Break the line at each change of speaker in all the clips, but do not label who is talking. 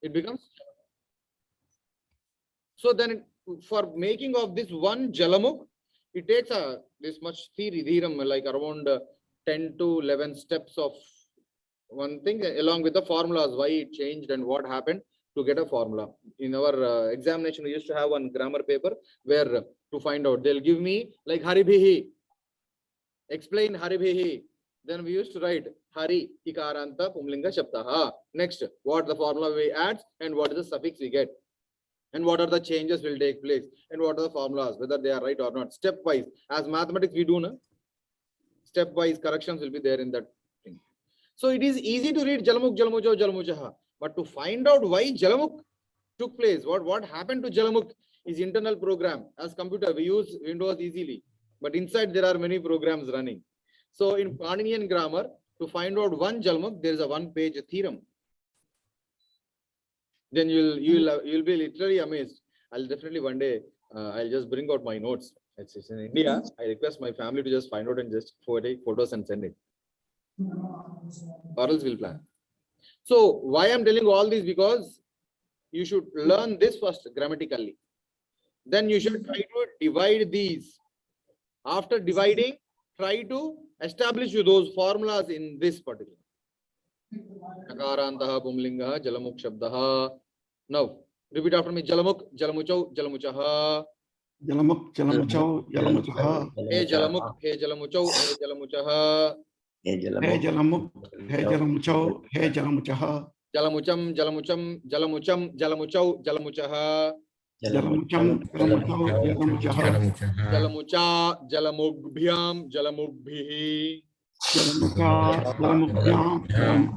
It becomes. So then for making of this one Jalamuk, it takes this much theorem, like around 10 to 11 steps of one thing, along with the formulas, why it changed and what happened to get a formula. In our examination, we used to have one grammar paper where to find out, they'll give me like Haribhihi, explain Haribhihi. Then we used to write Hari, Ikaranta, Pumlinga, Shabdaha. Next, what the formula we add and what is the suffix we get. And what are the changes will take place and what are the formulas, whether they are right or not, stepwise. As mathematics we do, no? Stepwise corrections will be there in that thing. So it is easy to read Jalamuk, Jalamucho, Jalamuchaha, but to find out why Jalamuk took place, what happened to Jalamuk is internal program. As computer, we use Windows easily, but inside there are many programs running. So in Paninian grammar, to find out one Jalamuk, there is a one-page theorem. Then you'll be literally amazed. I'll definitely one day I'll just bring out my notes. It's in India. I request my family to just find out and just take photos and send it. Or else we'll plan. So why I'm telling all this, because you should learn this first grammatically. Then you should try to divide these. After dividing, try to establish those formulas in this particular. Chakarantaha Pumlingaha Jalamuk Shabdaha. Now, repeat after me. Jalamuk, Jalamuchau, Jalamuchaha.
Jalamuk, Jalamuchau, Jalamuchaha.
Hey Jalamuk, hey Jalamuchau, hey Jalamuchaha.
Hey Jalamuk, hey Jalamuchau, hey Jalamuchaha.
Jalamucham, Jalamucham, Jalamucham, Jalamuchau, Jalamuchaha.
Jalamucham, Jalamuchau, Jalamuchaha.
Jalamucha, Jalamubhyam, Jalamubhihi.
Jalamucha, Jalamubhyam,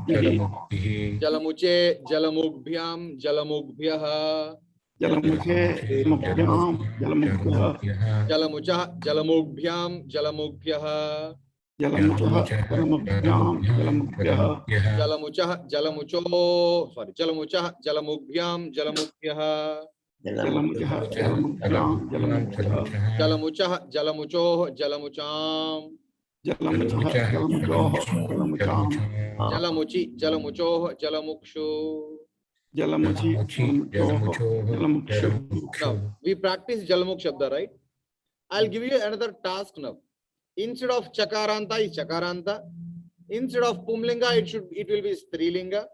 Jalamubhihi.
Jalamuche, Jalamubhyam, Jalamubhyaha.
Jalamuche, Jalamubhyam, Jalamubhyaha.
Jalamucha, Jalamubhyam, Jalamubhyaha.
Jalamucha, Jalamubhyam, Jalamubhyaha.
Jalamucha, Jalamucho, sorry, Jalamucha, Jalamubhyam, Jalamubhyaha.
Jalamucha, Jalamubhyam, Jalamubhyaha.
Jalamucha, Jalamucho, Jalamucham.
Jalamucha, Jalamucho, Jalamucham.
Jalamuchi, Jalamucho, Jalamukshu.
Jalamuchi, Jalamucho, Jalamukshu.
Now, we practice Jalamuk Shabda, right? I'll give you another task now. Instead of Chakaranta is Chakaranta. Instead of Pumlinga, it will be Strilinga.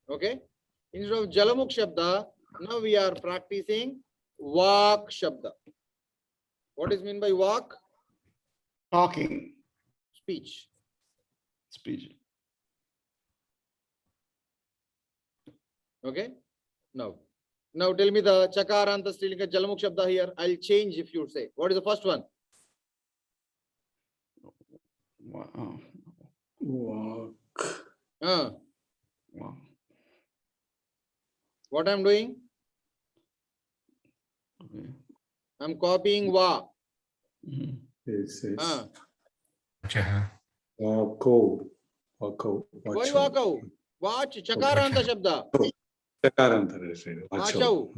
Okay? Instead of Jalamuk Shabda, now we are practicing Vak Shabda. What is mean by Vak?
Talking.
Speech.
Speech.
Okay? Now tell me the Chakaranta Strilinga Jalamuk Shabda here. I'll change if you say. What is the first one?
Walk. Wow.
What I'm doing?
Okay.
I'm copying Va.
Yes.
Why Vakau? Watch Chakaranta Shabda. Vachau.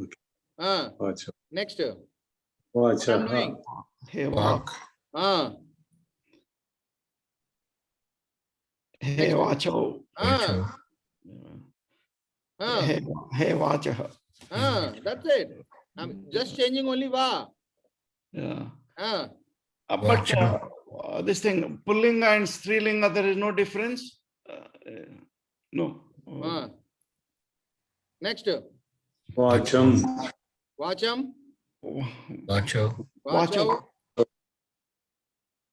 Next. What I'm doing?
Hey, walk. Hey, wacho. Hey, wachaha.
That's it. I'm just changing only Va.
Yeah. But this thing, Pullinga and Strilinga, there is no difference? No.
Next.
Vacham.
Vacham.
Vacho.
Vachau.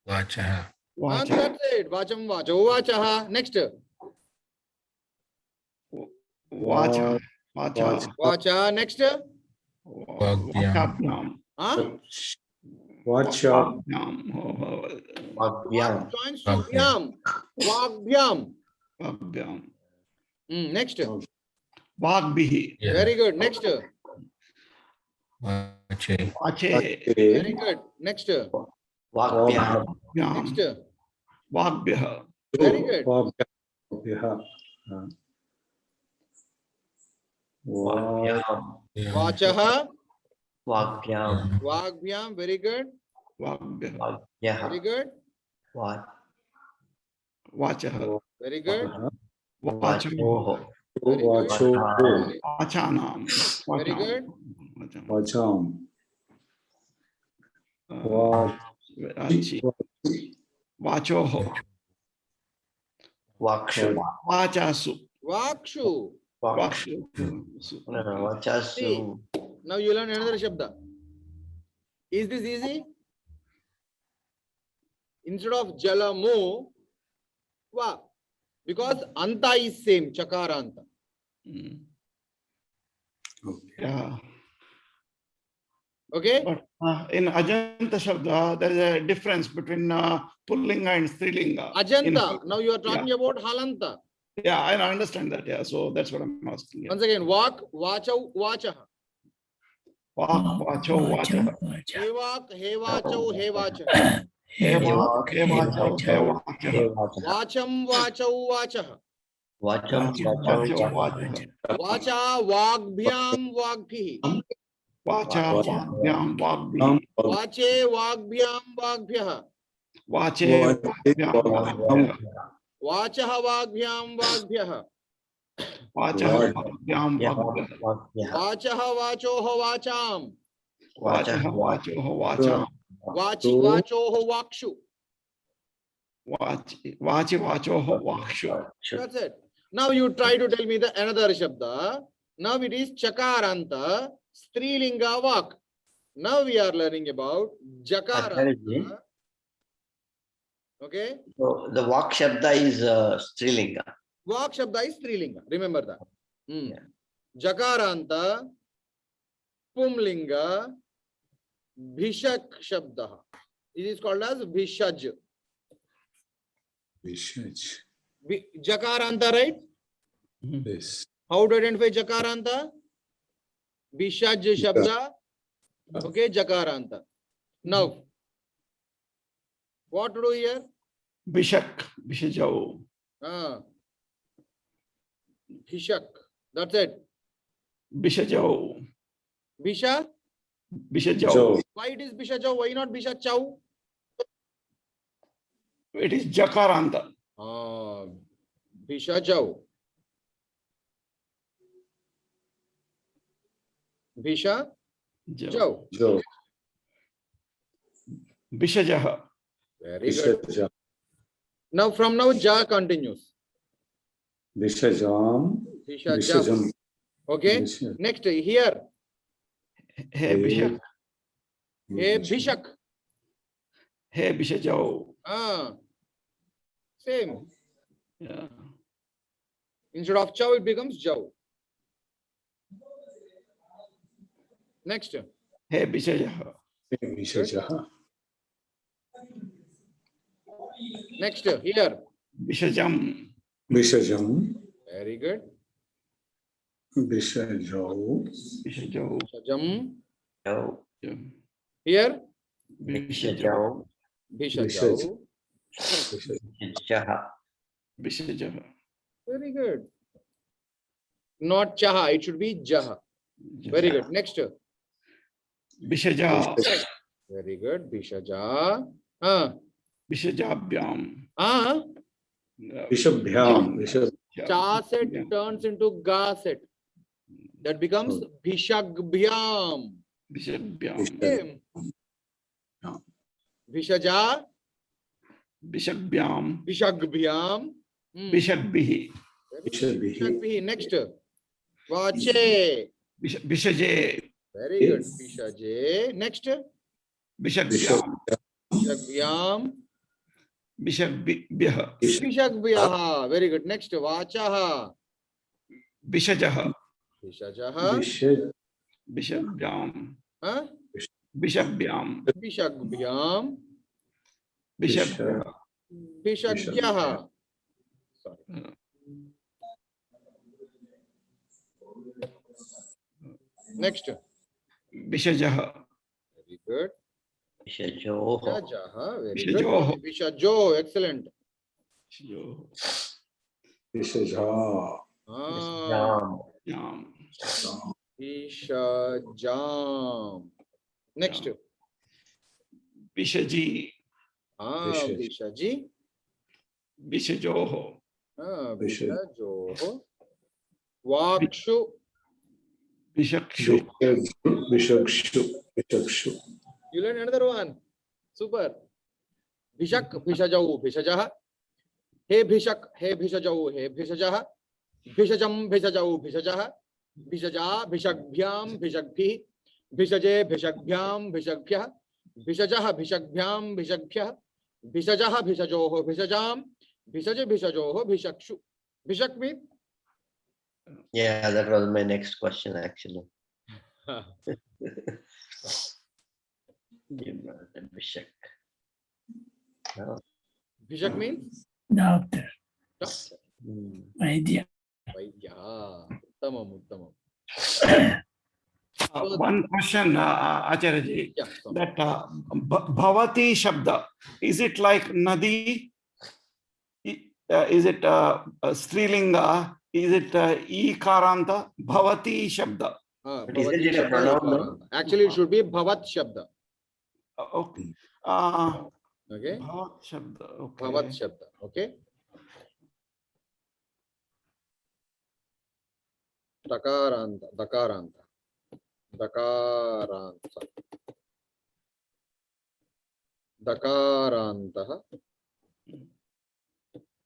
Vachaha.
That's it. Vacham, Vachau, Vachaha. Next.
Vacha. Vacha.
Vacha. Next.
Vachabhyam.
Vacha.
Vak joins to Vyam. Vakbyam.
Vachabhyam.
Next.
Vagbihi.
Very good. Next.
Vache.
Very good. Next.
Vakbyam.
Next.
Vagbhyaha.
Very good. Vachaha.
Vakbyam.
Vakbyam. Very good.
Vagbhyaha.
Yeah.
Very good.
What?
Vachah,
Very good.
Vacham,
Vachoho.
Vacho.
Vachanam,
Very good.
Vacham.
Vachi, Vachoho,
Vakshu.
Vachasu,
Vakshu.
Vakshu.
Vachasu.
Now you learn another shabda. Is this easy? Instead of jalamu, va. Because anta is same, chakara anta.
Yeah.
Okay?
But in Ajanta Shabda, there is a difference between Pullinga and Strilinga.
Ajanta. Now you are talking about halanta.
Yeah, I understand that. Yeah, so that's what I'm asking. Yeah.
Once again, vak, vachau, vachaha.
Vak, vacho, vacha.
He vak, he vachau, he vacha.
Vak, vacho, vacha.
Vacham, vachau, vachaha.
Vacham.
Vacho, vacha.
Vacha, vagbhyam, vagbhihi.
Vacha, vagyam, vagbi.
Vache, vagbhyam, vagbhyaha.
Vache, vagyam, vagbhyam.
Vachaha, vagbhyam, vagbhyaha.
Vacha, vagyam, vagbhyam.
Vachaha, vachoho, vacham.
Vacha, vacho, vacham.
Vachi, vachoho, vakshu.
Vachi, vacho, vakshu.
That's it. Now you try to tell me the another shabda. Now it is chakaranta, strilinga vak. Now we are learning about jakaranta. Okay?
So the Vak Shabda is Strilinga.
Vak shabda is strilinga. Remember that.
Yeah.
Jakaranta, pumlinga, bhishak shabda. It is called as bhishaj.
Vishaj.
Jakaranta, right?
Yes.
How to identify jakaranta? Bishaj shabda. Okay, jakaranta. Now, what to do here?
Bishak, Bishajau.
Bishak. That's it.
Bishajau.
Bisha.
Bishajau.
Joe.
Why it is Bishajau? Why not Bishachau?
It is Jakaranta.
Bishajau. Bisha. Jau.
Joe.
Bishajaha.
Very good.
Vishaja.
Now from now Ja continues.
Vishajam.
Bishajam.
Vishajam.
Okay.
Visha-
Next here.
Hey Bishak.
Hey Bishak.
Hey Bishajau.
Same.
Yeah.
Instead of Chau, it becomes Jau. Next.
Hey Bishajaha.
Vishajaha.
Next here.
Bishajam.
Vishajam.
Very good.
Vishajau.
Bishajau.
Jam.
Jau.
Here.
Bishajau.
Bishajau.
Jaha.
Bishajaha.
Very good. Not Chaha, it should be Jaha. Very good. Next.
Bishaja.
Very good. Bishaja.
Bishajabhyam.
Vishabhyam. Vishab.
Cha set turns into Ga set. That becomes Bishagbyam.
Bishabhyam.
Same. Bishaja.
Bishabhyam.
Bishagbyam.
Bishabbihi.
Bishagbihi. Next. Vache.
Bishaje.
Very good. Bishaje. Next.
Bishabhyam.
Bishagbyam.
Bishabhyaha.
Bishagbiyaha. Very good. Next. Vachaha.
Bishajaha.
Bishajaha.
Vishaj.
Bishabhyam.
Huh?
Bishabhyam.
Bishagbyam.
Bishabhyaha.
Bishagyaha. Sorry. Next.
Bishajaha.
Very good.
Vishajoho.
Bishajaha. Very
Bishajoho.
good. Bishajo. Excellent.
Vishaja.
Ah.
Jam.
Bishajam. Next.
Bishaji.
Bishaji.
Vishajoho.
Vishajoho. Vakshu.
Vishakshu.
Vishakshu. Vishakshu.
You learn another one. Super. Bhishak, Bhishajau, Bhishajaha. He Bhishak, He Bhishajau, He Bhishajaha. Bhishajam, Bhishajau, Bhishajaha. Bhishaja, Bhishakbhyam, Bhishakbhi. Bhishaje, Bhishakbhyam, Bhishakbhyah. Bhishajaha, Bhishakbhyam, Bhishakbhyah. Bhishajaha, Bhishajoho, Bhishajam. Bhishaje, Bhishajoho, Bhishakshu. Bhishak means?
Yeah, that was my next question actually. Bishak.
Bhishak means?
Doctor,
Doctor.
Vaidya.
Vaidya. Uttamam, uttamam.
One question, Acharyaji.
Yeah. So,
That bhavati shabda, is it like nadi? Is it strilinga? Is it ikaranta? Bhavati shabda.
But isn't
Bhavati
it a
Shabda,
pronoun, no?
Ikaranta. Actually, it should be Bhavat Shabda.
Okay.
Okay.
Bhavat shabda. Okay.
Bhavat Shabda. Okay. Dakaranta. Dakaranta. Dakaranta. Dakaranta.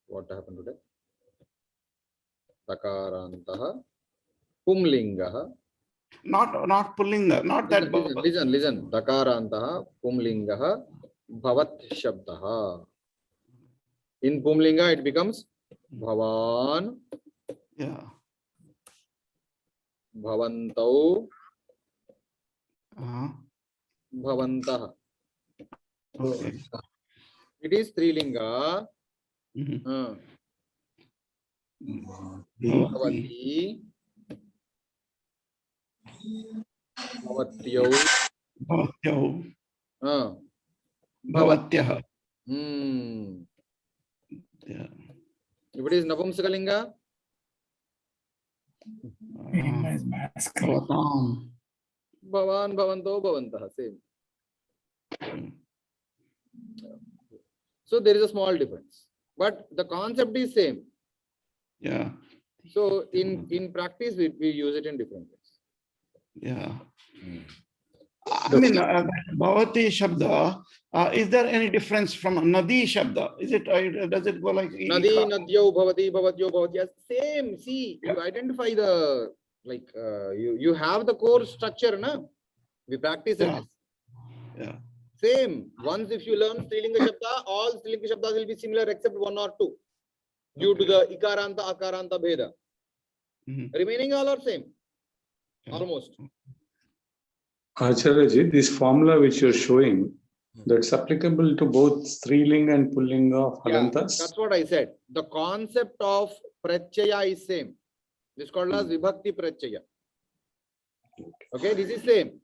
What happened today? Dakaranta. Pumlinga.
Not pullinga, not that.
Listen. Dakaranta. Pumlinga. Bhavat Shabda. In Pumlinga, it becomes Bhavan.
Yeah.
Bhavantau.
Uh-huh.
Bhavantah.
Okay.
It is Strilinga.
Mhm.
Bhavati. Bhavatyau.
Bhavatyau.
Bhavatyah.
Bhavatyah. Yeah.
If it is Napumsakalinga,
Same as masculine.
Bhavatam.
Bhavan, Bhavanto, Bhavantah. Same. So there is a small difference. But the concept is same.
Yeah.
So in practice, we use it in different ways.
Yeah. I mean, Bhavati Shabda, is there any difference from Nadi Shabda? Is it, does it go like?
Nadi, Nadyau, Bhavati, Bhavatyo, Bhavatya. Same. See, you identify the, like, you have the core structure, na? We practice it.
Yeah. Yeah.
Same. Once if you learn Strilinga Shabda, all Strilinga Shabdas will be similar except one or two. Due to the Ikaranta, Akaranta, Bheda.
Mhm.
Remaining all are same.
Yeah.
Almost.
Acharyaji, this formula which you're showing, that's applicable to both Strilinga and Pullinga of
Yeah,
Halantas?
that's what I said. The concept of Prachaya is same. This is called as Vibhakti Prachaya. Okay, this is same.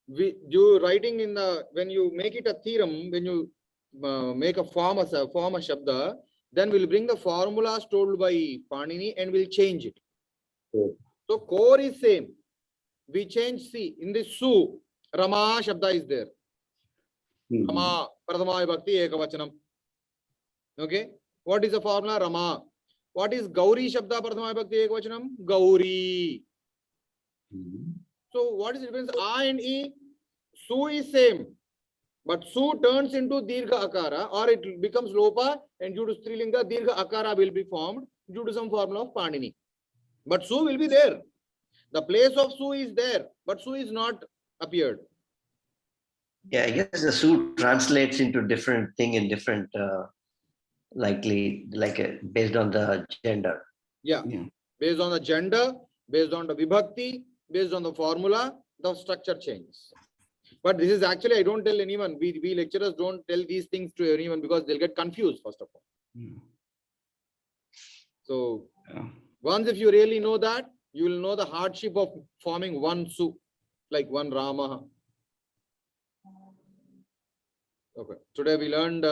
You writing in the, when you make it a theorem, when you make a form as a Shabda, then we'll bring the formulas told by Panini and we'll change it.
Oh.
So core is same. We change, see, in this Su, Rama Shabda is there.
Mhm.
Rama, Pradama Vibhakti Ekavachanam. Okay. What is the formula? Rama. What is Gauri Shabda Pradama Vibhakti Ekavachanam? Gauri.
Mhm.
So what is the difference? A and E? Su is same. But Su turns into Dirgha Akara or it becomes Lopa and due to Strilinga, Dirgha Akara will be formed due to some formula of Panini. But Su will be there. The place of Su is there, but Su is not appeared.
Yeah, I guess the suit translates into different thing in different, likely, based on the gender.
Yeah.
Yeah.
Based on the gender, based on the Vibhakti, based on the formula, the structure changes. But this is actually, I don't tell anyone. We lecturers don't tell these things to anyone because they'll get confused, first of all.
Yeah.
So
Yeah.
once if you really know that, you will know the hardship of forming one Su, like one Rama. Okay. Today we learned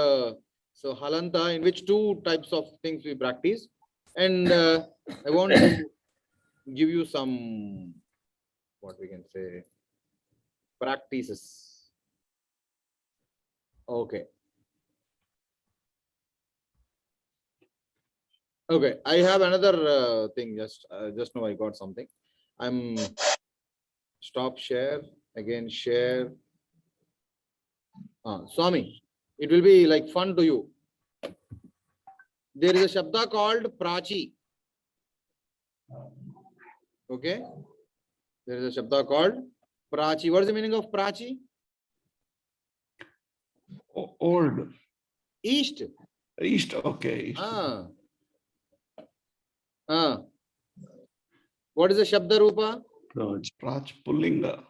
so Halanta, in which two types of things we practice. And I want to give you some, what we can say, practices. Okay. Okay, I have another thing. Just now I got something. I'm stop share again. Share. Swami, it will be like fun to you. There is a shabda called prachi. Okay, there is a shabda called prachi. What is the meaning of prachi?
Old,
East.
east, okay. East.
What is the shabda rupa?
Raj.
Prach Pullinga.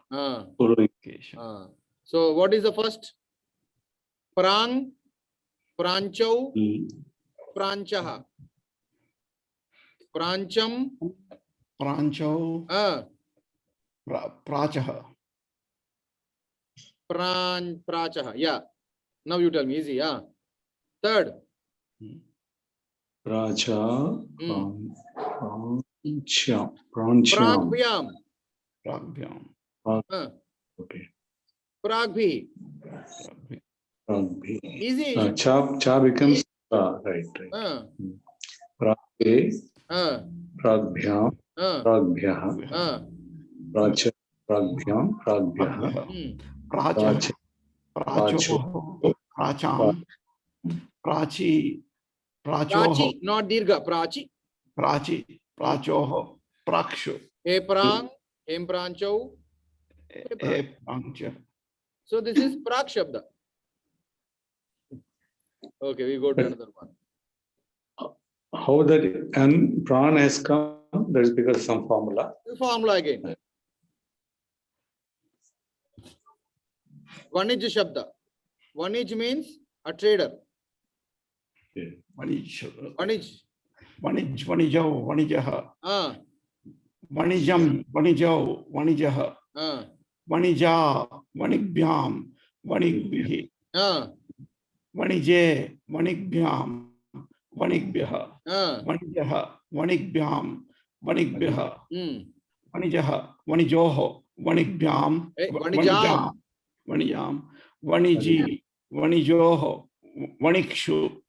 Pulling.
Location.
So what is the first? Prang, pranchau, pranchaha. Prancham,
Prancho, Prachaha.
prachaha. Yeah. Now you tell me, easy. Third.
Raja. Prancham.
Pragbhyam.
Pragbhyam.
Okay.
Pragbhi.
Pragbi.
Easy.
Cha becomes right. Pragbe. Pragbhyam. Pragbhyah. Pracha. Pragbhyam. Pragbhyah.
Pracha. Pracho. Pracham. Prachi. Prachoho.
Prachi, not dirgha. Prachi.
Prachi. Prachoho. Prakshu.
He prang, hem pranchau.
Prancha.
So this is prak shabda. Okay, we go to another one.
How that and pran has come? That is because of some formula.
The formula again. Vanij shabda. Vanij means a trader.
Vanij.
Vanij.
Vanij. Vanijau. Vanijaha.
Vanijam.
Vanijau. Vanijaha. Vanija. Vanigbyam. Vanigbihi. Vanije. Vanigbyam. Vanigbiha. Vanijaha. Vanigbyam. Vanigbiha. Vanijaha. Vanijoho. Vanigbyam.
Vanijam.
Vanijam. Vaniji. Vanijoho. Vanikshu.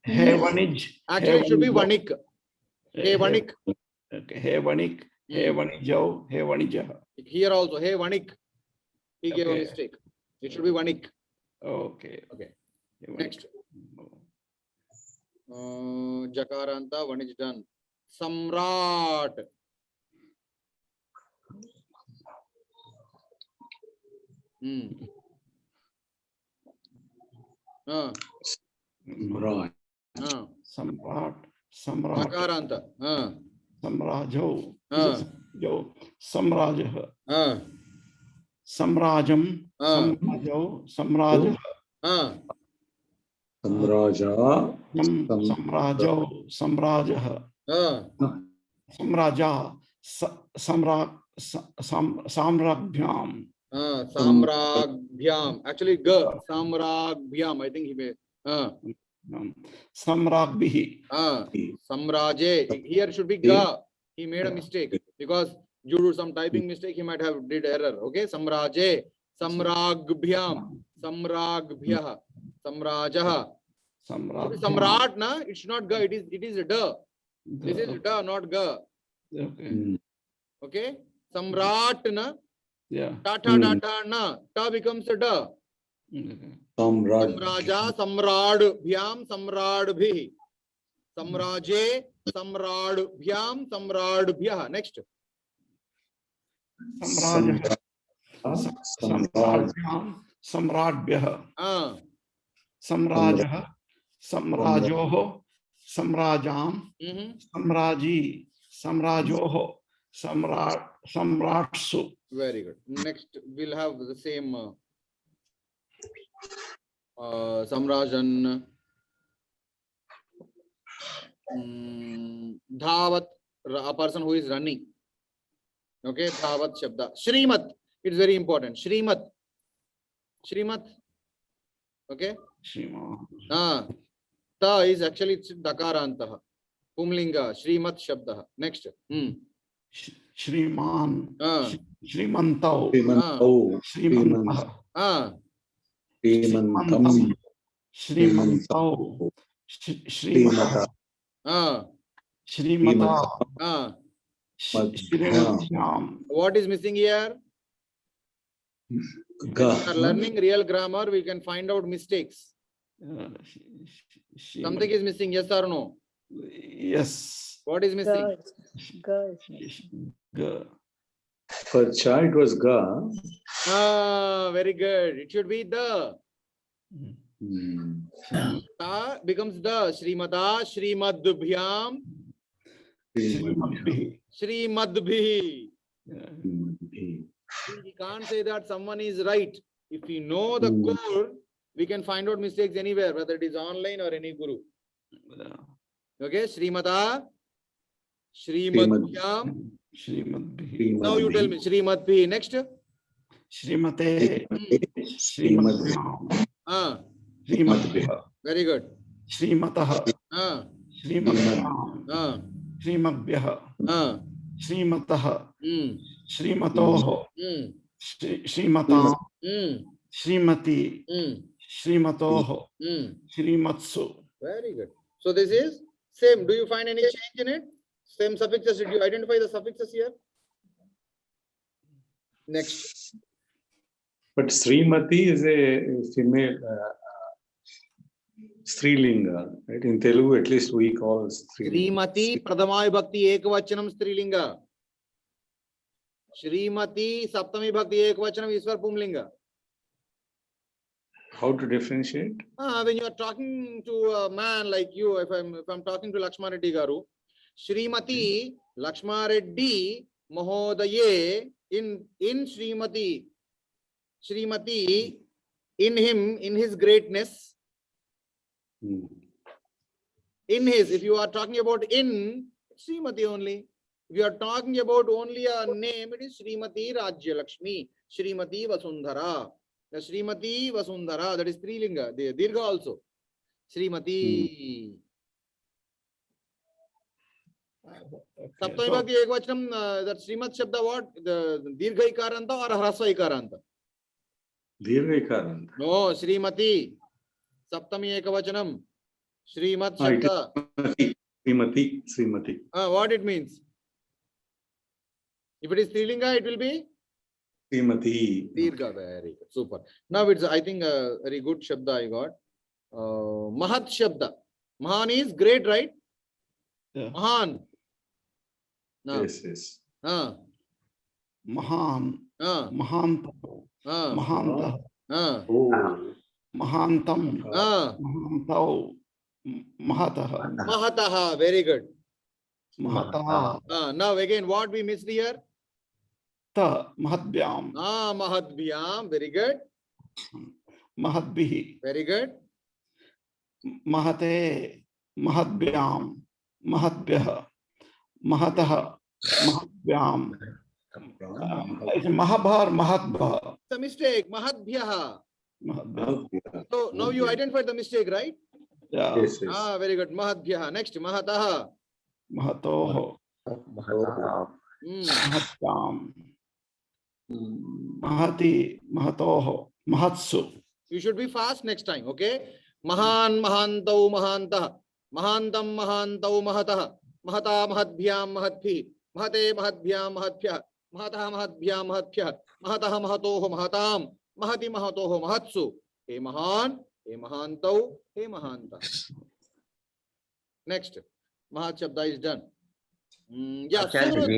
He Vanij.
Actually, it should be Vanik. Hey Vanik.
Okay. He Vanik. He Vanijau. He Vanijaha.
Here also, hey Vanik. He gave a
Okay.
mistake. It should be Vanik.
Okay.
Okay. Next. Jakaranta, Vanij done. Samrat.
Right.
Samrat. Samrat.
Jakaranta.
Samrajo. Samrajaha. Samrajam. Samrajo. Samrajaha.
Samraja.
Samrajo. Samrajaha. Samraja. Samragbhyam.
Samragbhyam. Actually, Samragbhyam. I think he may.
Samragbihi.
Samraje. Here should be Ga. He made a mistake because due to some typing mistake, he might have did error. Okay. Samraje. Samragbhyam. Samragbhyah. Samrajaha. Samrat, na? It's not Ga. It is Da. This is Da, not Ga.
Okay.
Okay. Samrat, na?
Yeah.
Tata, data, na. Ta becomes a Da.
Okay.
Samraja, Samradbhyam, Samradbhi. Samraje, Samradbhyam, Samradbhyah. Next.
Samraja. Samradbhyam. Samradbhyah. Samrajaha. Samrajoho. Samrajam. Samraji. Samrajoho. Samratsu.
Very good. Next, we'll have the same Samrajan. Dhavat, a person who is running. Okay, Dhavat Shabda. Shrimat, it's very important. Shrimat. Shrimat. Okay. Ta is actually Dakarantaha. Pumlinga. Shrimat Shabda. Next.
Shriman. Shrimantau.
Shrimantau.
Shrimantam. Shrimantau. Shrimata. Shrimata.
Ah,
Shrimatyam.
what is missing here? When we are learning real grammar, we can find out mistakes. Something is missing, yes or no?
Yes.
What is missing?
Ga.
For cha, it was ga.
Ah, very good. It should be the.
Hmm.
Ta becomes the. Shrimata, Shrimadbhyam,
Shrimadbhi.
Shrimadbhi.
Shrimati.
We can't say that someone is right. If we know the
Hmm.
core, we can find out mistakes anywhere, whether it is online or any guru. Okay, Srimata, Shrimadbhyam.
Shrimadbhi.
Now you tell me, Shrimadbhi. Next.
Shrimate.
Shrimadbhi.
Shrimatyam.
Ah,
Shrimadbhyah.
very good.
Shrimatah.
Ah,
Shrimatyam.
ah,
Shrimabhyah.
ah.
Shrimatah.
Mm,
Shrimatoh.
mm,
Shrimatam.
mm,
Shrimati.
mm,
Shrimatoh.
mm.
Shrimatsu.
Very good. So this is same. Do you find any change in it? Same suffixes. Did you identify the suffixes here? Next.
But Srimati is a female Strilinga, right? In Telugu, at least we call Strilinga.
Srimati Pradhamai Bhakti Ekvachanam Strilinga. Srimati Saptami Bhakti Ekvachanam Iswar Pumlinga.
How to differentiate?
When you are talking to a man like you, if I'm talking to Lakshma Reddy Garu, Srimati Lakshma Reddy Mahodaye in Srimati, in him, in his greatness,
Hmm.
in his, if you are talking about in, Srimati only. If you are talking about only a name, it is Srimati Rajya Lakshmi, Srimati Vasundhara. The Srimati Vasundhara, that is Trilinga, the Dirgha also. Srimati. Saptami Bhakti Ekvachanam, that Srimat Shabda what? The Dirgha Ikaranta or Hrasva Ikaranta?
Dirghaikaran.
No, Srimati. Saptami Ekavachanam. Srimat Shabda.
Srimati.
What it means? If it is Trilinga, it will be
Srimati.
Dirgha. Very good. Super. Now it's, I think, a very good Shabda I got. Mahat Shabda. Mahan is great, right?
Yeah.
Mahan. No.
Yes, yes.
Mahan. Mahanta. Mahanta.
Oh.
Mahantam. Mahantau. Mahatah.
Mahataha. Very good.
Mahatah.
Now again, what we missed here?
Ta. Mahatbyam.
Mahadbhyam. Very good.
Mahatbihi.
Very good.
Mahate. Mahatbyam. Mahatbyah. Mahatah. Mahatbyam. It's Mahabhar, Mahatbha.
It's a mistake. Mahadbhyaha.
Mahatbha.
So now you identified the mistake, right?
Yeah.
Yes, yes.
Very good. Mahadbhyaha. Next, Mahataha.
Mahatoho. Mahatyam. Mahati. Mahatoho. Mahatsu.
You should be fast next time, okay? Mahan, Mahantau, Mahantah. Mahantam, Mahantau, Mahatah. Mahata, Mahadbhyam, Mahatbhi. Mahate, Mahadbhyam, Mahatbhyah. Mahataha, Mahadbhyam, Mahatbhyah. Mahataha, Mahatoho, Mahatam. Mahati, Mahatoho, Mahatsu. He Mahan, he Mahantau, he Mahanta. Next, Mahat Shabda is done. Yeah, Surat.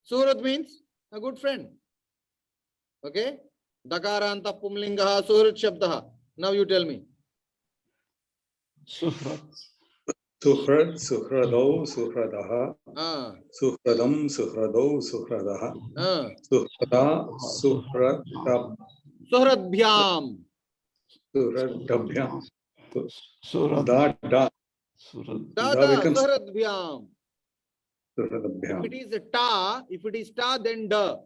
Surat means a good friend. Okay? Dakaranta Pumlingaha Surat Shabdaha. Now you tell me.
Suhrat.
Suhrad, Suhrado, Suhradaha. Suhradam, Suhrado, Suhradaha. Suhrada, Suhradab.
Suhradbhyam.
Suhradabhyam.
Surad.
Da.
Da,
becomes
Suhradbhyam.
Suhradabhyam.
If it is ta, then da.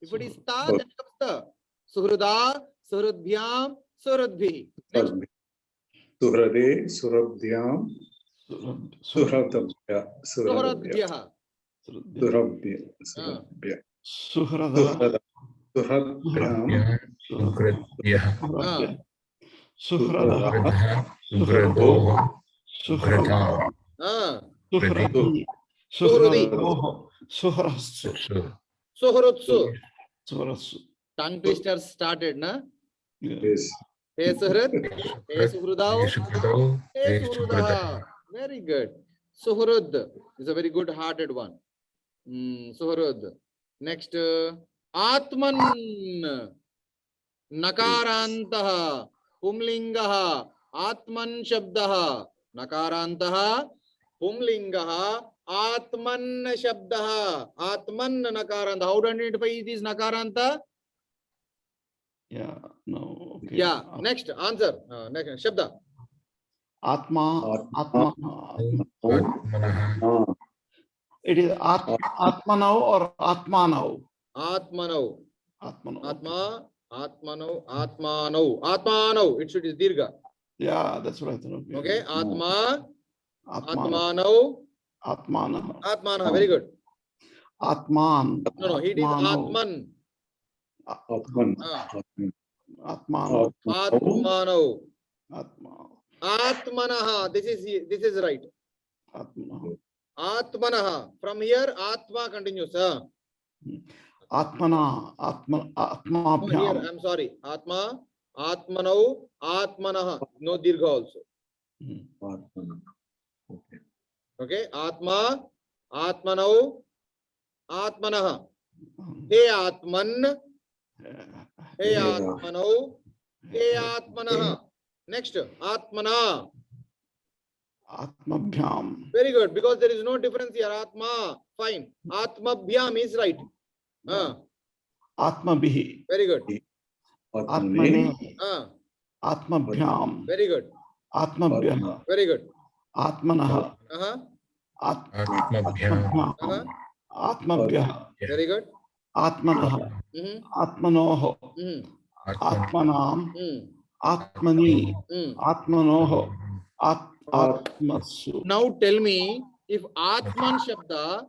If it is ta, then comes ta. Suhrada, Suhradbhyam, Suhradbhi. Next.
Suhrade, Surabhyam, Suhradabhya.
Suhradbhyaha.
Surabhya.
Suhrada.
Suhradbhyam.
Suhrada. Suhrado. Suhrada. Suhrati.
Suhrati.
Suhrasu.
Suhrutsu.
Suhrasu.
Tongue twister started, na?
Yeah.
Yes.
Hey Suhrat. Hey Suhrudao. Hey Suhrudaha. Very good. Suhrud is a very good hearted one. Suhrud. Next, Atman. Nakarantaha. Pumlingaha. Atman Shabdaha. Nakarantaha. Pumlingaha. Atman Shabdaha. Atman Nakaranta. How to identify these Nakaranta?
Yeah. No. Okay.
Yeah. Next, answer. Next, Shabda.
Atma.
Atma.
Atma. It is Atmanau or Atmanau?
Atmanau.
Atmanau.
Atma. Atmanau. Atmanau. Atmanau. It should is Dirga.
Yeah, that's what I thought.
Okay. Atma.
Atmanau.
Atmanau.
Atmanau.
Atmana. Very good.
Atman.
No, he did Atman.
Atman.
Atmanau.
Atmanau.
Atmanau.
Atmanaha. This is right.
Atmanau.
Atmanaha. From here, Atma continues.
Atmana.
No, here,
Atmabhyam.
I'm sorry. Atma. Atmanau. Atmanaha. No Dirgha also.
Atman. Okay.
Okay. Atma. Atmanau. Atmanaha. Hey Atman. Hey Atmanau. Hey Atmanaha. Next, Atmana.
Atmabhyam.
Very good, because there is no difference here. Atma. Fine. Atmabhyam is right.
Atmabhihi.
Very good.
Atmane. Atmabhyam.
Very good.
Atmabhyah.
Very good.
Atmanaha.
Atmabhyam.
Atmabhyah.
Very good.
Atmanaha. Atmanoho. Atmanam. Atmani. Atmanoho. Atmasu.
Now tell me if Atman Shabda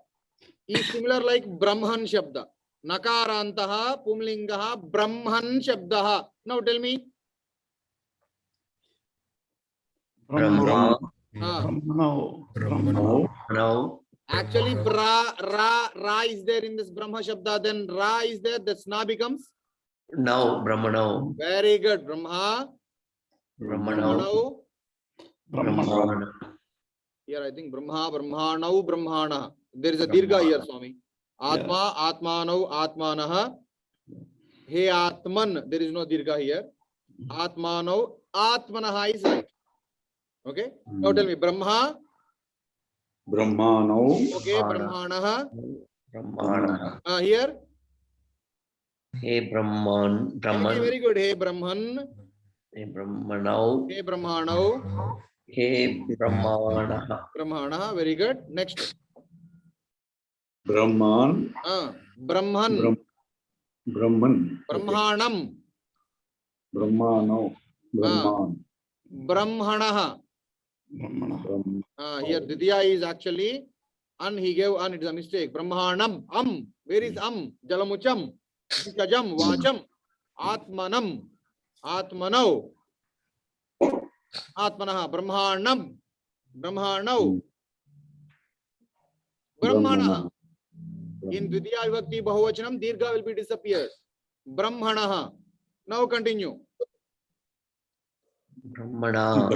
is similar like Brahman Shabda. Nakarantaha, Pumlingaha, Brahman Shabdaha. Now tell me.
Brahma.
Brahmano.
No.
Actually, Ra is there in this Brahma Shabda, then Ra is there, the Sna becomes?
No. Brahmano.
Very good. Brahma.
Brahmano.
Brahmana.
Brahmana.
Here I think Brahma, Brahmanau, Brahmana. There is a Dirgha here, Swami. Atma, Atmanau, Atmanaha. Hey Atman, there is no Dirgha here. Atmanau, Atmanaha is right. Okay. Now tell me, Brahma.
Brahmano.
Okay, Brahmanaha.
Brahmana.
Here.
Hey Brahman.
Okay,
Brahman.
very good. Hey Brahman.
Hey Brahmanau.
Hey Brahmanau.
Hey Brahmana.
Brahmanaha. Very good. Next.
Brahman.
Brahman.
Brahman.
Brahmanam.
Brahmano. Brahman.
Brahmanaha.
Brahmana.
Here Didya is actually he gave it is a mistake. Brahmanam. Where is Jalamucham. Vikajam. Vacham. Atmanam. Atmanau. Atmanaha. Brahmanam. Brahmanau. Brahmanaha. In Dvidya Vibhakti Bahuvachanam, Dirgha will be disappeared. Brahmanaha. Now continue.
Brahmana.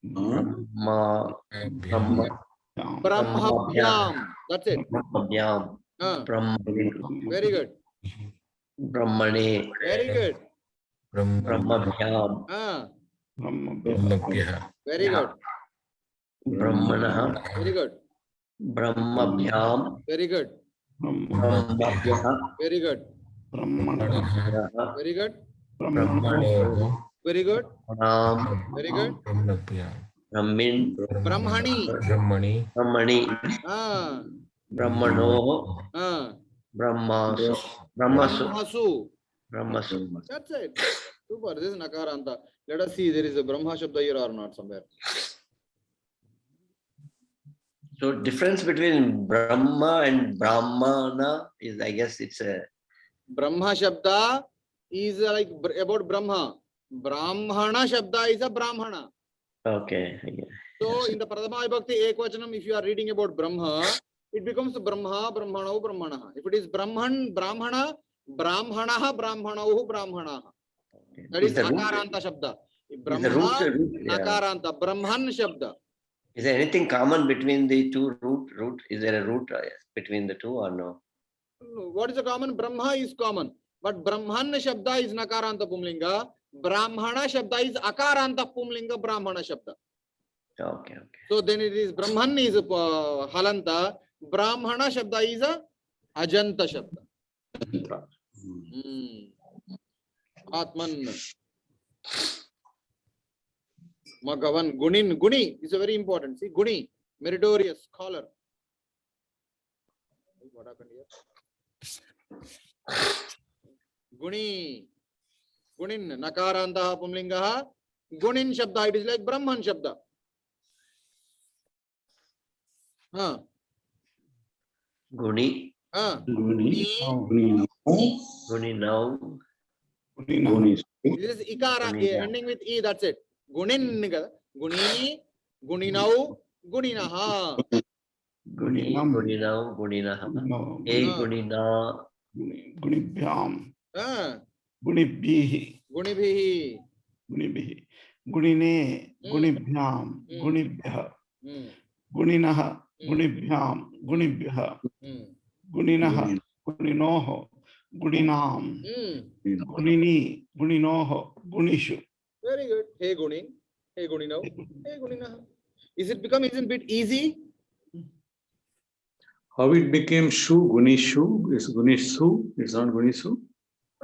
Brahma. Brahma.
Brahmabhyam. That's it.
Brahmabhyam. Brahma.
Very good.
Brahmane.
Very good.
Brahmabhyam.
Very good.
Brahmana.
Very good.
Brahmabhyam.
Very good.
Brahmabhyah.
Very good. Very good. Very good.
Ram.
Very good.
Brahmin.
Brahmani.
Brahmani. Brahmano. Brahmasu. Brahmasu.
Brahmasu. That's it. Super. This is Nakaranta. Let us see there is a Brahma Shabda here or not somewhere.
So difference between Brahma and Brahmana is, I guess it's a
Brahma Shabda is like about Brahma. Brahmana Shabda is a Brahmana.
okay.
So in the Pradama Vibhakti Ekvachanam, if you are reading about Brahma, it becomes Brahma, Brahmanau, Brahmanaha. If it is Brahman, Brahmana, Brahmanaha, Brahmanau, Brahmanaha. That is
the root,
Akaranta Shabda.
is the
Brahma,
root, yeah.
Nakaranta, Brahman Shabda.
Is there anything common between the two root? Is there a root between the two or no?
What is the common? Brahma is common. But Brahman Shabda is Nakaranta Pumlinga. Brahmana Shabda is Akaranta Pumlinga Brahmana Shabda.
Okay.
So then it is Brahman is Halanta. Brahmana Shabda is a Ajanta Shabda. Atman. Magavan. Gunin. Guni is a very important. See, Guni, meritorious, scholar. What happened here? Guni. Gunin. Nakaranta Pumlinga. Gunin Shabda. It is like Brahman Shabda.
Guni.
Guni.
Guni.
Guni.
Now.
Guni.
This is Ikara ending with E, that's it. Gunin. Guni. Guninau. Guninaha.
Guninam.
Guninau. Guninaha.
No.
Gunina.
Gunibhyam.
Gunibhihi.
Gunibhihi. Gunibhihi. Gunine. Gunibhyam. Gunibhya. Guninaha. Gunibhyam. Gunibhya. Guninaha. Guninoho. Guninam. Gunini. Guninoho. Gunishu.
Very good. Hey Gunin. Hey Guninau. Hey Guninaha. Is it become a bit easy?
How it became Shu? Gunishu? It's Gunishu. It's not Gunishu.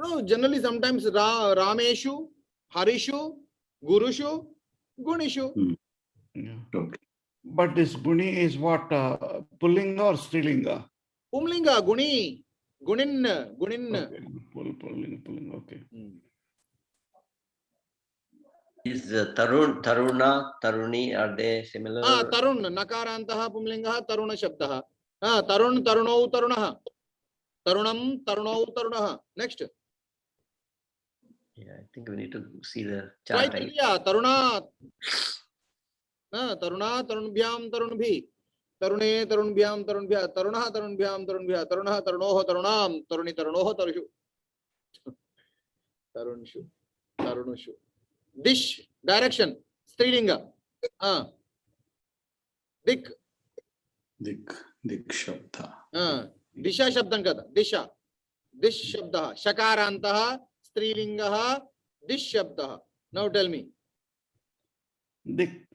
No, generally sometimes Rameshu, Harishu, Gurushu, Gunishu.
Yeah.
Okay.
But this Guni is what? Pullinga or Strilinga?
Pumlinga, Guni. Gunin. Gunin.
Okay. Pulling. Okay.
Is Taruna, Taruni, are they similar?
Tarun. Nakarantaha Pumlinga Taruna Shabdaha. Tarun, Tarunau, Tarunaha. Tarunam, Tarunau, Tarunaha. Next.
Yeah, I think we need to see the chart.
Right, yeah, Taruna. Taruna, Tarunbhyam, Tarunbhi. Tarune, Tarunbhyam, Tarunbhya. Tarunaha, Tarunbhyam, Tarunbhya. Tarunaha, Tarunoho, Tarunam. Taruni, Tarunoho, Tarushu. Tarunshu. Tarunushu. Dish, direction. Strilinga. Dik.
Dik Shabda.
Disha Shabdan kada. Disha. Dish Shabda. Shakarantaha. Strilingaha. Dish Shabda. Now tell me.
Dik.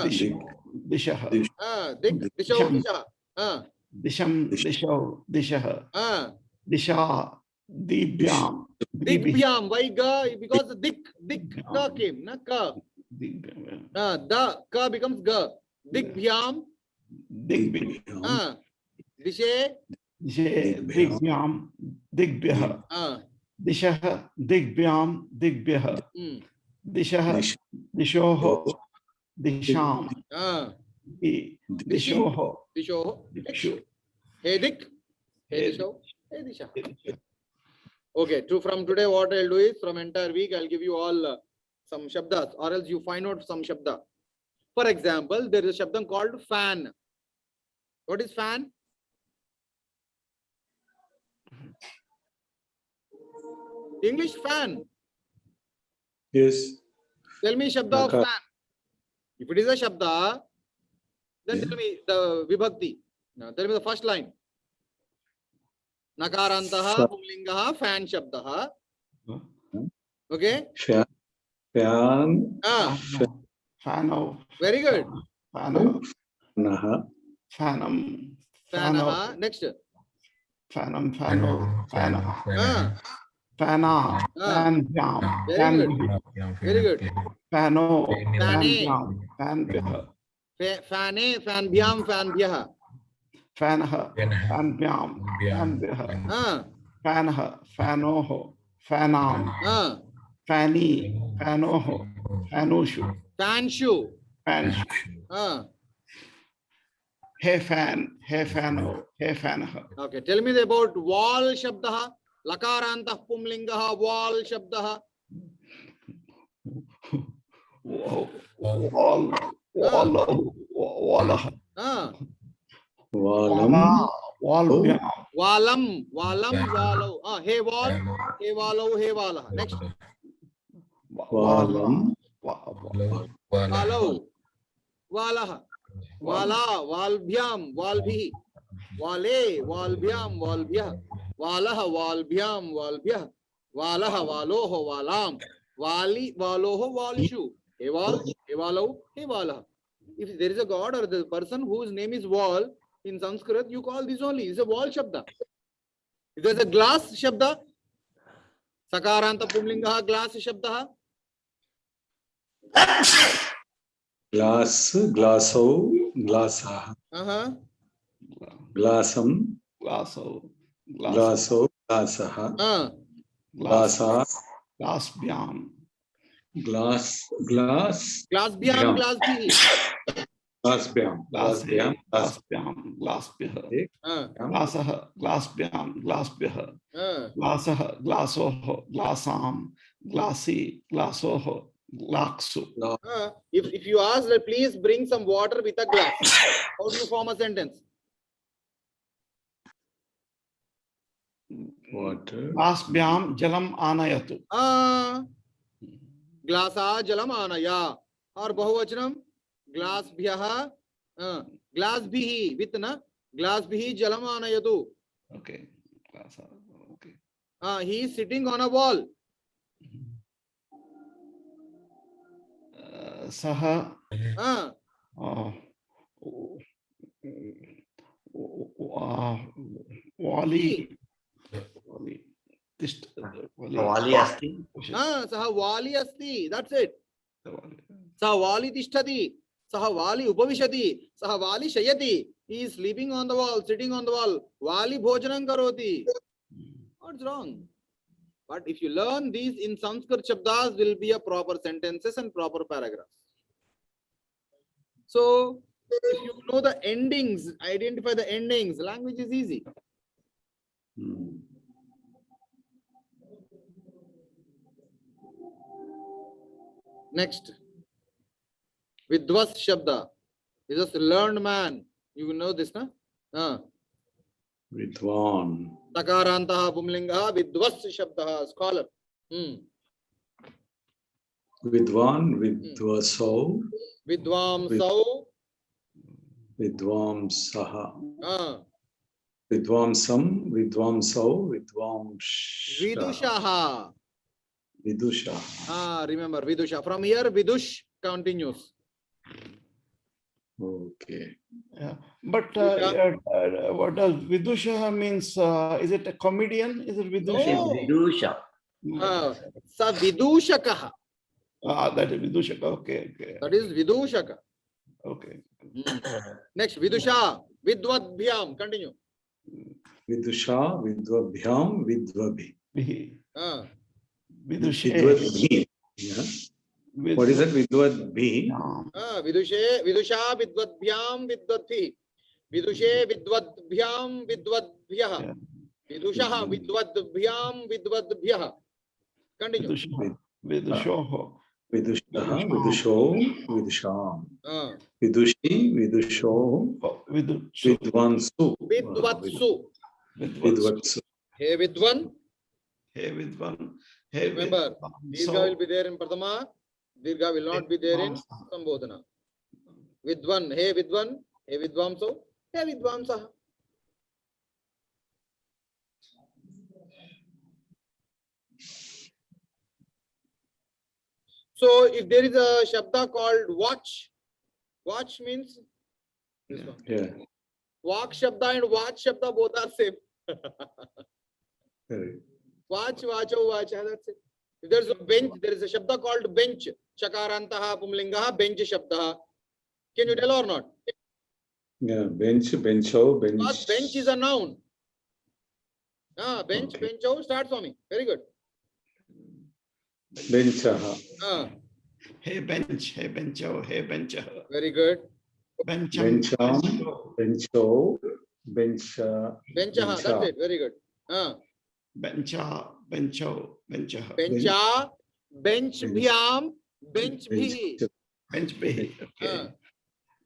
Dik.
Dishaha.
Dik. Disho. Disha.
Disham. Disho. Dishaha. Disha. Dibhyam.
Digbhyam. Why ga? Because dik ka came. Na ka. Da ka becomes ga. Digbhyam.
Digbhyam.
Dishe.
Digbhyam. Digbhyaha. Dishaha. Digbhyam. Digbhyaha. Dishaha. Dishoho. Disham. Dishoho.
Dishoho.
Dishu.
Hey dik. Hey disho. Hey disha. Okay, from today what I'll do is from entire week I'll give you all some shabdas, or else you find out some shabda. For example, there is a shabdam called fan. What is fan? English fan.
Yes.
Tell me shabda of fan. If it is a shabda, then tell me the vibhakti. Now tell me the first line. Nakarantaha pumlingaha fan shabdaha. Okay?
Fan.
Fano.
Very good.
Fano.
Naha.
Fanam.
Fanaha. Next.
Fanam. Fano. Fana.
Ah,
Fana. Fanbyam.
very good. Very good.
Fano.
Fane.
Fanbyam. Fanbyaha.
Fane, fanbhyam, fanbhyaha.
Fanaha. Fanbyam. Fanbyaha. Fanaha. Fanoho. Fanam. Fani. Fanoho. Fanushu.
Fanshu.
Fanshu. Hey fan. Hey fano. Hey fanaha.
Okay, tell me about wall shabdaha. Lakarantah pumlingaha wall shabdaha.
Wall. Walau, walah,
Valam.
walbhyam,
Valam, walau. Hey wal, hey walau, hey wala. Next.
Valam.
Walau, walah. Wala, walbhyam, walbhi. Wale, walbhyam, walbhyah. Walah, walbhyam, walbhyah. Walah, waloho, walam. Wali, waloho, walshu. Hey wal, hey walau, hey walah. If there is a god or the person whose name is wall in Sanskrit, you call this only. It's a wall shabda. If there's a glass shabda, sakaranta pumlingaha glass shabda.
Glass, glasso, glassah. Glassam,
glaso, glaso,
glasso, glassah. Glassa,
glasbhyam,
glass,
Glass bhyam, glass bhi.
glassbyam, glassbyam,
glasbhyam, glasbhyah, glasah, glasbhyam, glasbhyah, glasah, glasoh, glasam, glasi, glasoh, glaksu.
If you ask, please bring some water with a glass. How do you form a sentence?
water,
Glasbhyam jalam anayatu.
Glasa jalam anaya. Or bahuvachanam glass bhyaha. Glass bhihi with na glass bhihi jalam anayatu.
Okay. Glasa, okay.
He is sitting on a wall.
Saha wali.
Wali asti.
Saha wali asti. That's it. Saha wali tishtati. Saha wali upavishati. Saha wali shayati. He is sleeping on the wall, sitting on the wall. Wali bhojanam karoti. What's wrong? But if you learn these in Sanskrit shabdas, will be a proper sentences and proper paragraphs. So if you know the endings, identify the endings, language is easy. Next, Vidwas Shabda is a learned man. You will know this, na?
Vidwan,
Sakarantaha Pumlingaha Vidwas Shabdaha, scholar.
Vidwan, Vidwaso,
Vidwamsau,
Vidwamsaha, Vidwamsam, Vidwamso, Vidwamsha,
Vidushaha.
Vidusha.
Remember Vidusha. From here, Vidush continues.
Okay.
Yeah. But what does Vidusha means? Is it a comedian? Is it Vidusha?
No. Sa Vidushakaha.
That is Vidusha. Okay, okay.
That is Vidushaka.
Okay.
Next, Vidusha. Vidwadbhyam. Continue.
Vidusha, Vidvabhyam, Vidvabhi.
Vidushe.
Vidvabhi. Yeah. What is that? Vidvabhi.
Vidusha Vidwadbhyam Vidwadbhi. Vidushe Vidwadbhyam Vidwadbhyah. Vidushaha Vidwadbhyam Vidwadbhyah. Continue.
Vidushoho.
Vidushaha, Vidusho, Vidusham. Vidushi, Vidusho, Vidwansu.
Vidvatsu.
Vidvatsu.
Hey Vidwan.
Hey Vidwan.
Remember, Dirgha will be there in Prathama. Dirgha will not be there in Sambodhana. Vidwan. Hey Vidwan. Hey Vidwamso. Hey Vidwamsaha. So if there is a shabda called watch, watch means this one.
Yeah.
Vak shabda and watch shabda both are same.
Correct.
Watch, vacho, vacha, that's it. If there's a bench, there is a shabda called bench. Chakarantaha pumlingaha bench shabda. Can you tell or not?
Yeah. Bench, bencho, bench.
Because bench is a noun. Bench,
Okay.
bencho, start for me. Very good.
Benchaha.
Hey bench. Hey bencho. Hey bencha.
Very good.
Bencham.
Bencham, bencho, bencha.
Benchaha, that's it. Very good.
Bencha. Bencho. Bencha.
Bencha, bench bhyam, bench bhi.
Bench be. Okay.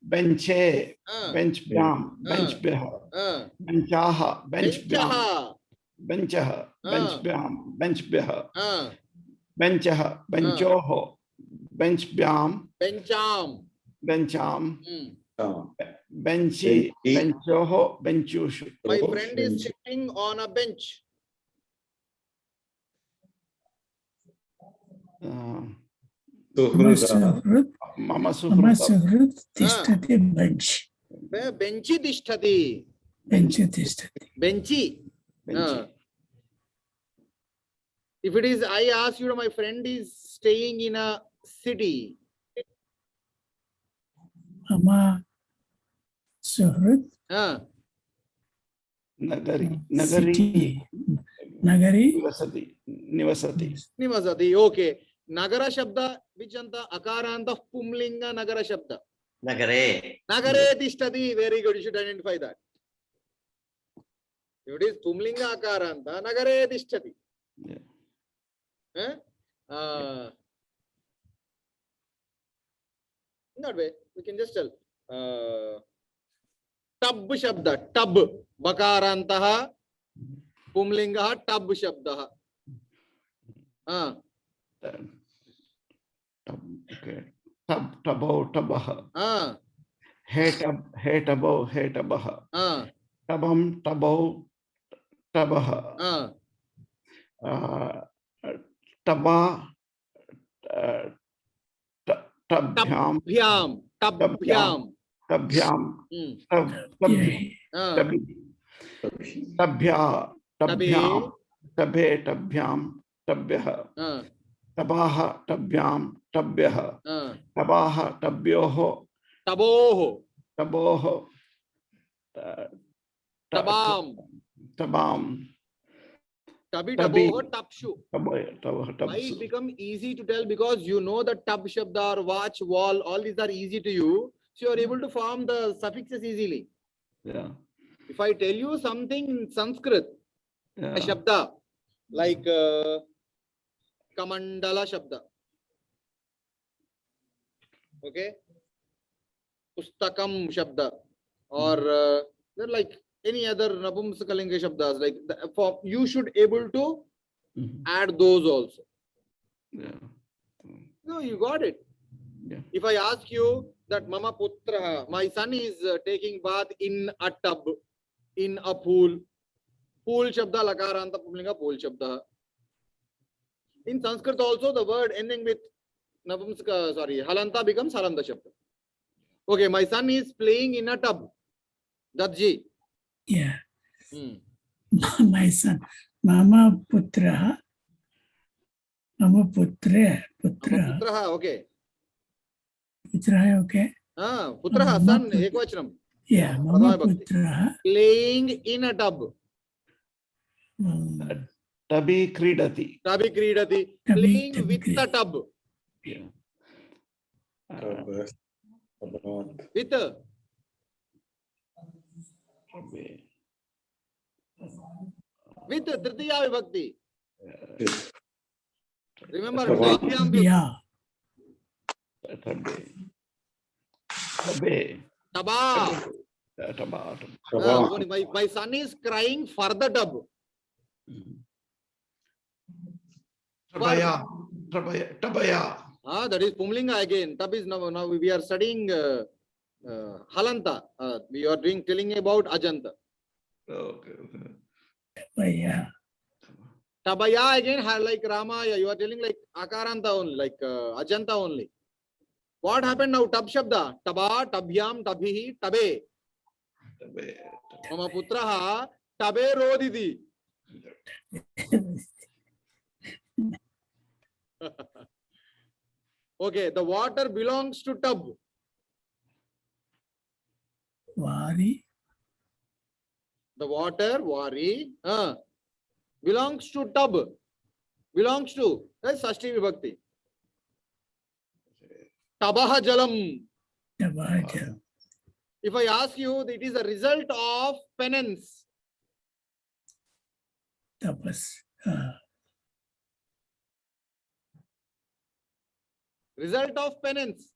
benche,
Ah,
benchbhyam,
Ah.
benchbhyah,
ah,
benchaha, benchbhyam,
benchaha,
benchaha, benchbhyam, benchbhyah,
ah,
benchaha, benchoho, benchbhyam,
bencham.
bencham,
Hmm.
benchi,
Benchi.
benchoho, benchushu.
My
Oh,
friend is
bench.
sitting on a bench.
Suhruda.
Suhrut,
Mama
Mama
suhruta.
Suhrut Tishtati Bench.
Benchy tishtati.
Bench Tishtati.
Benchy.
Benchi.
If it is, I ask you, my friend is staying in a city.
Mama Suhrut
Ah,
Nagari, nagari,
City. Nagari.
nivasati, nivasati.
Nimasati. Okay. Nagara Shabda, which anta akaranta pumlinga Nagara Shabda.
Nagare.
Nagare tishtati. Very good. You should identify that. If it is pumlinga akaranta, Nagare tishtati.
Yeah.
Eh? In that way, we can just tell. Tub Shabda. Tub. Bakarantaha. Pumlinga tub Shabda. Ah.
Okay. Tabo, tabaha.
Ah.
He tabo, he tabaha.
Ah.
Tabam, tabo, tabaha.
Ah.
Taba, tabhyam,
Tabhyam. Tabhyam.
tabhyam,
Hmm.
tabhi,
Ah.
tabhya, tabhyam,
Tabe.
tabhe, tabhyam, tabhyah,
Ah.
tabaha, tabhyam, tabhyah,
Ah.
tabaha, tabyoho,
Taboho.
taboho,
Tabam.
tabam,
Tabi
Tabi.
taboho tapshu.
taboho,
Why it
tabsu.
become easy to tell? Because you know the tab shabda or watch, wall, all these are easy to you. So you are able to form the suffixes easily.
Yeah,
If I tell you something in Sanskrit, a
yeah.
shabda, like Kamandala shabda. Okay? Pustakam shabda. Or they're like any other Napumsakalinga shabdas. Like for you should able to
Mhm.
add those also.
Yeah.
No, you got it.
Yeah.
If I ask you that Mama Putra, my son is taking bath in a tub, in a pool. Pool shabda lakaranta pumlinga pool shabda. In Sanskrit also the word ending with Napumsaka, sorry, halanta becomes halanta shabda. Okay, my son is playing in a tub. Dadji.
Yeah.
Hmm.
My son. Mama Putra. Mama Putra.
Mama
Putra.
Putraha, okay.
Putra, okay.
Ah, Putraha,
Mama
son,
Put-
ekvachanam.
Yeah, Mama
Pradhana Bhakti.
Putra.
Playing in a tub.
Tabi kridati.
Tabi kridati.
Tabi
Playing with
kridati.
the tub.
Yeah.
With
Tabi.
Tritiya Vibhakti. Remember,
Tabi.
Tabyam Vibhakti.
Yeah.
Tabi. Tabi.
Taba.
Taba.
My son is crying for the tub.
Tabaya. Tabaya. Tabaya.
That is Pumlinga again. Tub is now we are studying Halanta. We are telling about Ajanta.
Okay.
Yeah.
Tabaya again, like Rama, you are telling like Akaranta only, like Ajanta only. What happened now? Tab Shabda. Taba, Tabhyam, Tabhihi, Tabe.
Tabi.
Mama Putraha, Tabe Rodidi. Okay, the water belongs to tub.
Vari.
The water, Wari, belongs to tub. Belongs to. That's Sashti Vibhakti. Tabaha Jalam.
Tabaja.
If I ask you, it is a result of penance.
Tapas.
Result of penance.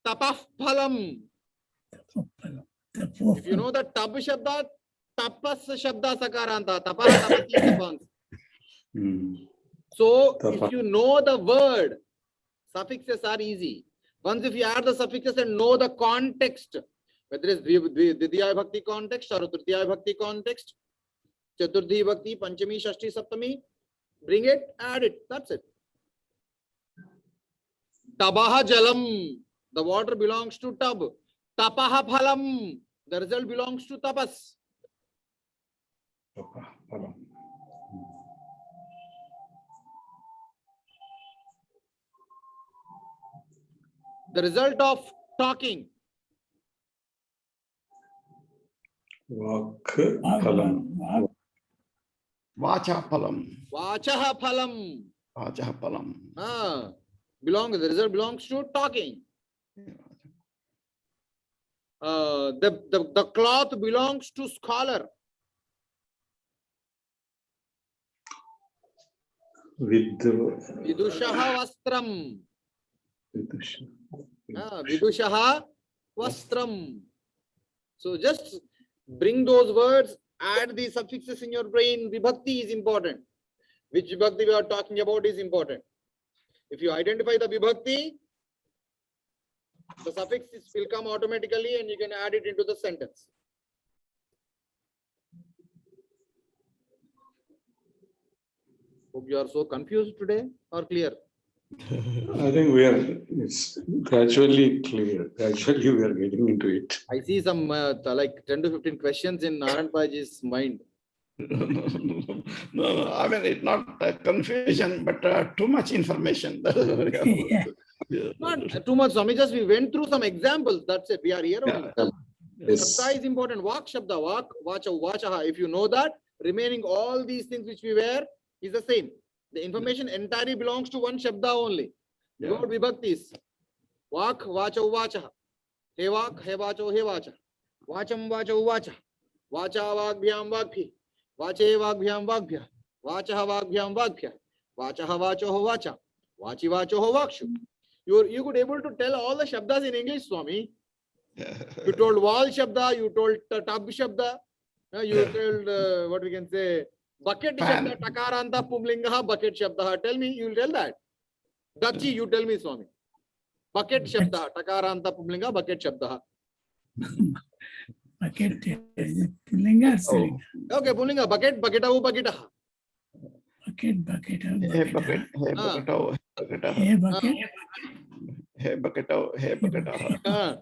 tapah phalam. If you know the tab shabda, tapas shabda sakaranta, tapah tapasi tapans. So
Tapa.
if you know the word, suffixes are easy. Once if you add the suffixes and know the context, whether it's Dvitiya Bhakti context or Tritiya Bhakti context, Chaturthi Bhakti, Panchami, Shashti, Saptami, bring it, add it, that's it. Tabaha Jalam, the water belongs to Tab. Tapaha Phalam, the result belongs to Tapas. The result of talking.
Vak phalam.
Vacha palam.
Vachaha Phalam.
Vacha palam.
The result belongs to talking. The cloth belongs to scholar. Vidushaha Vastram. Vidushaha Vastram. So just bring those words, add the suffixes in your brain. Vibhakti is important. Which vibhakti we are talking about is important. If you identify the vibhakti, the suffixes will come automatically and you can add it into the sentence. Hope you are so confused today or clear?
I think it's gradually clear. Gradually we are getting into it.
I see some like 10 to 15 questions in Naran Paji's mind.
No, I mean, it's not confusion, but too much information.
Not too much, Swami, just we went through some examples. That's it. We are here only.
Yes.
Shabda is important. Vak Shabda, Vak, Vacha, Vachaha. If you know that, remaining all these things which we were is the same. The information entirely belongs to one Shabda only. Without vibhaktis. Vak, Vacha, Vachaha. He Vak, He Vacho, He Vacha. Vacham, Vacho, Vacha. Vacha, Vagbhyam, Vagbhi. Vache, Vagbhyam, Vagbhya. Vachaha, Vagbhyam, Vagbhya. Vachaha, Vacho, Vacha. Vachi, Vacho, Vakshu. You could able to tell all the Shabdas in English, Swami. You told wall Shabda, you told tub Shabda, you told what we can say, bucket Shabda, Takaranta Pumlingaha, bucket Shabda. Tell me, you will tell that. Dachi, you tell me, Swami. Bucket Shabda, Takaranta Pumlinga, bucket Shabda.
Bucket, Pullinga or Strillinga?
Okay, Pumlinga, bucket, bucketahu, bucketaha.
Bucket, bucket,
Hey bucket, hey
Ah.
bucket, bucket,
Hey, bucket,
hey bucket, hey bucket,
Ah.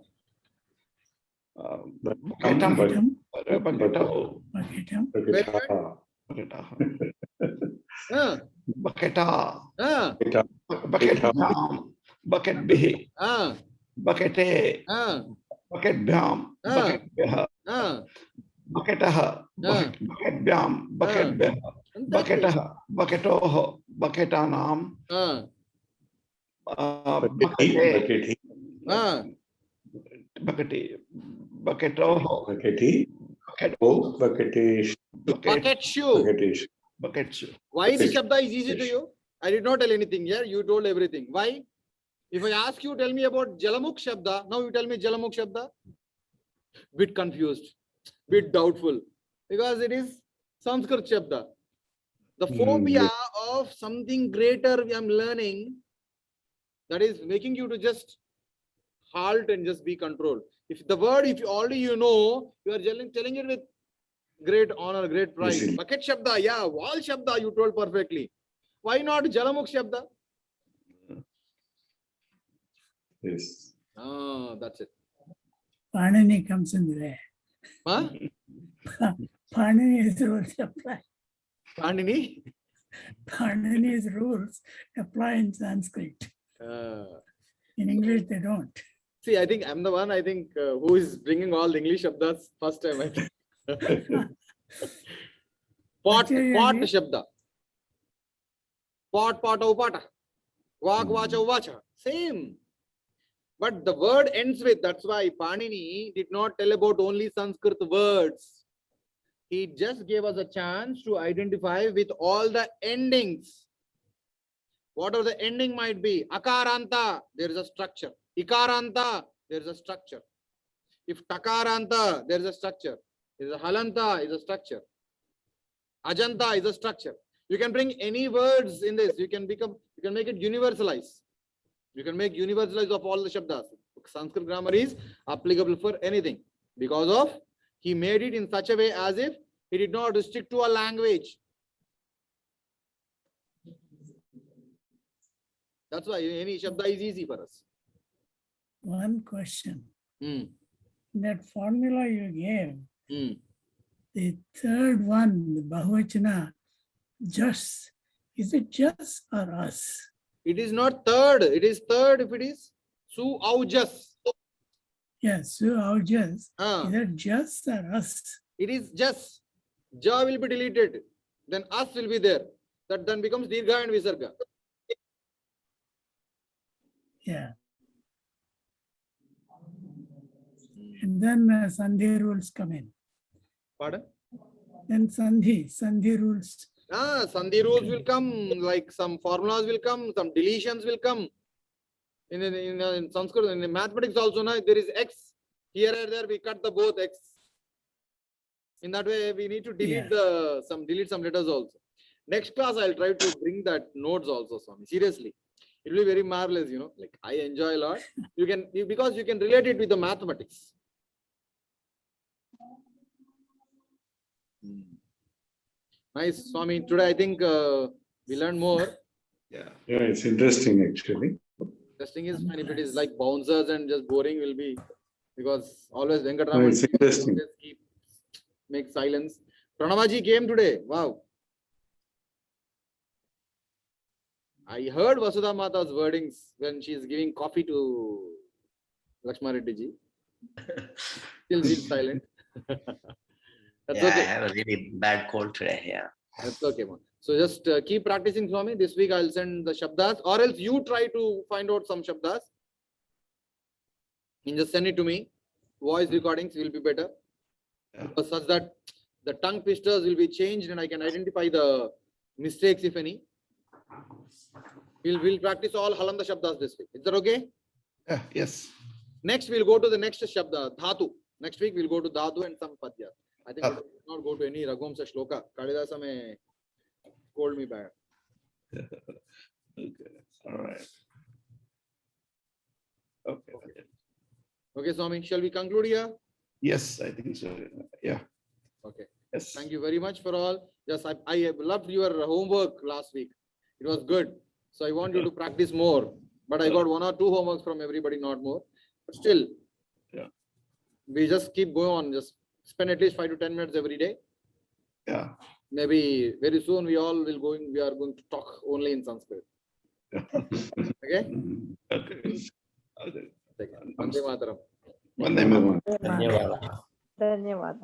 bucketam,
bucketum,
bucketam,
bucketum,
Ah.
bucketa,
Ah.
bucketam, bucket bihi,
Ah.
buckete,
Ah.
bucket byam, bucket biha,
Ah.
bucketaha, bucket byam, bucket biha, bucketaha, bucketoho, bucketanam,
Ah.
buckete,
Ah.
buckety, bucketoho,
Buckety. Oh, bucketish.
Bucket shoe.
Bucketish.
bucket shoe.
Why the
Bucket.
Shabda is easy to you? I did not tell anything here. You told everything. Why? If I ask you, tell me about Jalamukh Shabda. Now you tell me Jalamukh Shabda. Bit confused, bit doubtful, because it is Sanskrit Shabda. The phobia of something greater I am learning, that is making you to just halt and just be controlled. If the word, if you already you know, you are telling it with great honor, great pride.
Easily.
Bucket Shabda, yeah, wall Shabda, you told perfectly. Why not Jalamukh Shabda?
Yes.
Ah, that's it.
Panini comes in there.
Huh?
Panini's rules apply.
Pandini?
Panini's rules apply in Sanskrit. In English, they don't.
See, I think I'm the one, who is bringing all the English Shabdas first time, I think. Pot,
Actually,
pot
I mean-
Shabda. Pot, pata, upata. Vak, vacha, uvacha. Same. But the word ends with, that's why Panini did not tell about only Sanskrit words. He just gave us a chance to identify with all the endings. Whatever the ending might be. Akaranta, there is a structure. Ikaranta, there's a structure. If takaranta, there's a structure. If halanta is a structure. Ajanta is a structure. You can bring any words in this. You can make it universalize. You can make universalize of all the shabdas. Sanskrit grammar is applicable for anything because of he made it in such a way as if he did not restrict to a language. That's why any shabda is easy for us.
One question.
Hmm.
That formula you gave,
Hmm.
the third one, the Bahuvachana, just, is it just or us?
It is not third. It is third if it is su au jas.
Yes, so our just,
Ah.
is it just or us?
It is just. Ja will be deleted. Then us will be there. That then becomes dirgha and visarga.
Yeah. And then Sandhi rules come in.
Pardon?
Then Sandhi rules.
Ah, Sandhi rules will come, like some formulas will come, some deletions will come. In Sanskrit, in mathematics also, na, there is X. Here and there, we cut the both X. In that way, we need to delete delete some letters also. Next class, I'll try to bring that notes also, Swami. Seriously. It will be very marvelous, like I enjoy a lot. Because you can relate it with the mathematics. Nice, Swami. Today, I think we learned more.
Yeah.
Yeah, it's interesting actually.
Interesting is fine. If it is like bouncers and just boring will be because always
No,
Venkatraman
it's interesting.
always make silence. Pranavaji came today. Wow. I heard Vasudha Mata's wordings when she is giving coffee to Lakshma Reddy ji. Still she's silent. That's
Yeah, I
okay.
have a really bad cold today. Yeah.
That's okay, man. So just keep practicing, Swami. This week I'll send the shabdas, or else you try to find out some shabdas. And just send it to me. Voice recordings will be better.
Yeah.
Such that the tongue twisters will be changed and I can identify the mistakes, if any. We'll practice all Halanda shabdas this week. Is that okay?
Yeah, yes.
Next, we'll go to the next shabda, dhatu. Next week, we'll go to dhatu and some padya. I think we will not go to any Raghumsa shloka. Kalidasa may scold me bad.
Okay. All right. Okay.
Okay, Swami, shall we conclude here?
Yes, I think so. Yeah.
Okay.
Yes.
Thank you very much for all. Yes, I loved your homework last week. It was good. So I want you to practice more. But I got 1 or 2 homeworks from everybody, not more. But still,
Yeah.
we just keep going on. Just spend at least 5 to 10 minutes every day.
Yeah.
Maybe very soon we are going to talk only in Sanskrit. Okay?
Mhm. Okay. Okay.
Vande Mataram.
Vande Mataram.
Dhanyawada.
ಧನ್ಯವಾದ